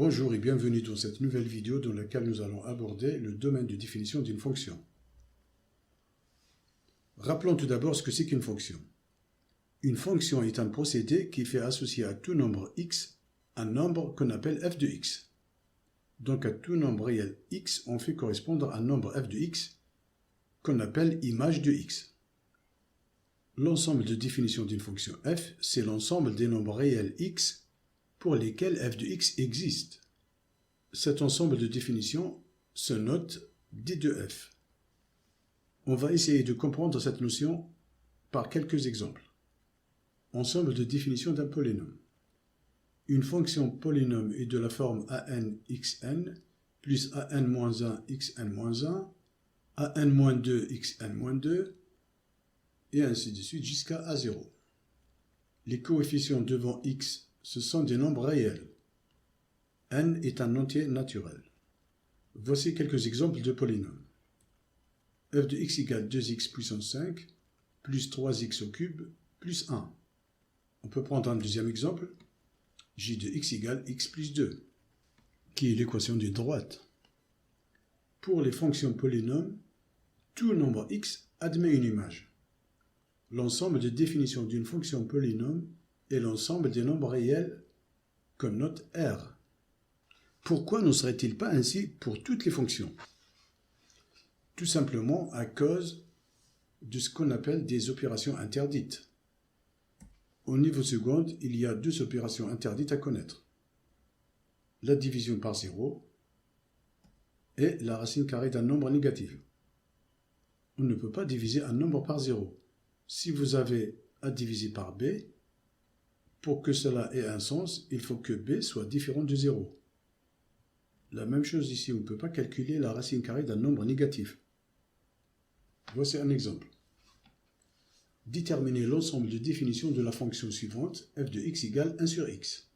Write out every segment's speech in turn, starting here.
Bonjour et bienvenue dans cette nouvelle vidéo dans laquelle nous allons aborder le domaine de définition d'une fonction. Rappelons tout d'abord ce que c'est qu'une fonction. Une fonction est un procédé qui fait associer à tout nombre x un nombre qu'on appelle f de x. Donc à tout nombre réel x, on fait correspondre un nombre f de x qu'on appelle image de x. L'ensemble de définition d'une fonction f, c'est l'ensemble des nombres réels x pour lesquels f de x existe. Cet ensemble de définition se note d de f. On va essayer de comprendre cette notion par quelques exemples. Ensemble de définition d'un polynôme. Une fonction polynôme est de la forme an xn plus an-1 xn-1, an-2 xn-2 et ainsi de suite jusqu'à a0. Les coefficients devant x, ce sont des nombres réels. N est un entier naturel. Voici quelques exemples de polynômes. f de x égale 2x puissance 5 plus 3x au cube plus 1. On peut prendre un deuxième exemple. j de x égale x plus 2, qui est l'équation d'une droite. Pour les fonctions polynômes, tout nombre x admet une image. L'ensemble de définition d'une fonction polynôme est l'ensemble des nombres réels qu'on note R. Pourquoi ne serait-il pas ainsi pour toutes les fonctions? Tout simplement à cause de ce qu'on appelle des opérations interdites. Au niveau second, il y a deux opérations interdites à connaître. La division par 0 et la racine carrée d'un nombre négatif. On ne peut pas diviser un nombre par 0. Si vous avez à diviser par b, pour que cela ait un sens, il faut que b soit différent de 0. La même chose ici, on ne peut pas calculer la racine carrée d'un nombre négatif. Voici un exemple. Déterminer l'ensemble de définition de la fonction suivante, f de x égale 1 sur x.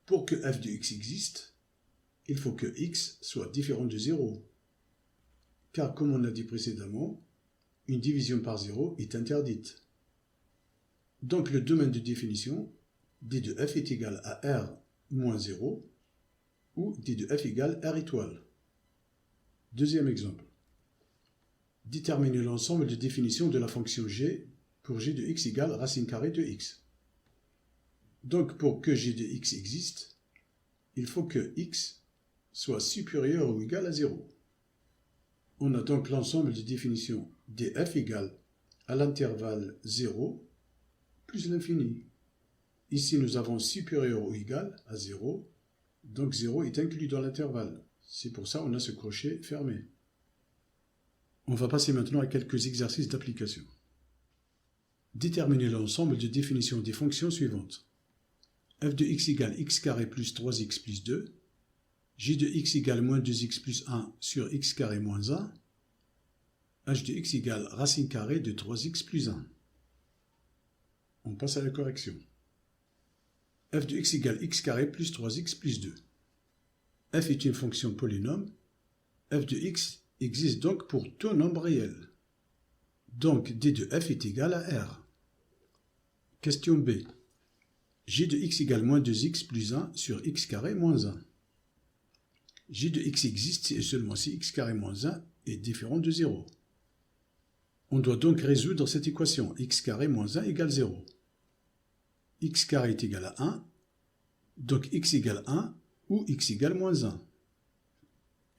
Pour que f de x existe, il faut que x soit différent de 0. Car comme on l'a dit précédemment, une division par 0 est interdite. Donc le domaine de définition, d de f est égal à r moins 0, ou d de f égale r étoile. Deuxième exemple. Déterminer l'ensemble de définition de la fonction g pour g de x égale racine carrée de x. Donc pour que g de x existe, il faut que x soit supérieur ou égal à 0. On a donc l'ensemble de définition df égale à l'intervalle 0 plus l'infini. Ici nous avons supérieur ou égal à 0, donc 0 est inclus dans l'intervalle. C'est pour ça qu'on a ce crochet fermé. On va passer maintenant à quelques exercices d'application. Déterminer l'ensemble de définition des fonctions suivantes. f de x égale x carré plus 3x plus 2, j de x égale moins 2x plus 1 sur x carré moins 1, h de x égale racine carrée de 3x plus 1. On passe à la correction. f de x égale x carré plus 3x plus 2. f est une fonction polynôme. f de x existe donc pour tout nombre réel. Donc d de f est égal à r. Question B. j de x égale moins 2x plus 1 sur x carré moins 1. j de x existe et seulement si x carré moins 1 est différent de 0. On doit donc résoudre cette équation x carré moins 1 égale 0. X carré est égal à 1, donc x égale 1 ou x égale moins 1.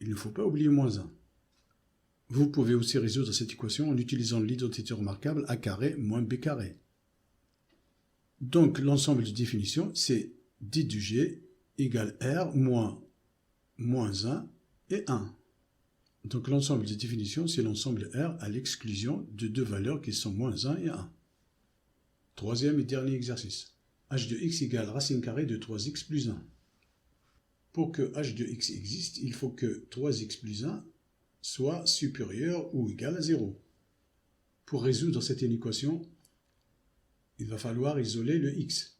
Il ne faut pas oublier moins 1. Vous pouvez aussi résoudre cette équation en utilisant l'identité remarquable a carré moins b carré. Donc l'ensemble de définition, c'est d de g égale r moins 1 et 1. Donc l'ensemble de définition, c'est l'ensemble R à l'exclusion de deux valeurs qui sont moins 1 et 1. Troisième et dernier exercice. h de x égale racine carrée de 3x plus 1. Pour que h de x existe, il faut que 3x plus 1 soit supérieur ou égal à 0. Pour résoudre cette inéquation, il va falloir isoler le x.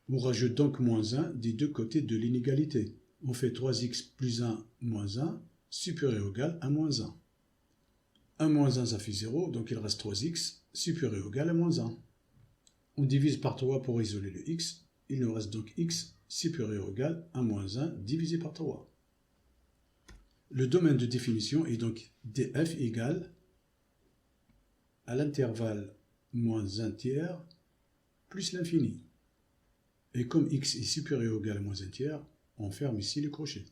On rajoute donc moins 1 des deux côtés de l'inégalité. On fait 3x plus 1 moins 1 supérieur ou égal à moins 1. 1 moins 1, ça fait 0, donc il reste 3x supérieur ou égal à moins 1. On divise par 3 pour isoler le x, Il nous reste donc x supérieur ou égal à moins 1 divisé par 3. Le domaine de définition est donc df égale à l'intervalle moins 1 tiers plus l'infini. Et comme x est supérieur ou égal à moins 1 tiers, on ferme ici le crochet.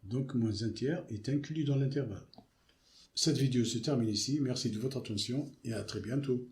Donc moins 1 tiers est inclus dans l'intervalle. Cette vidéo se termine ici. Merci de votre attention et à très bientôt.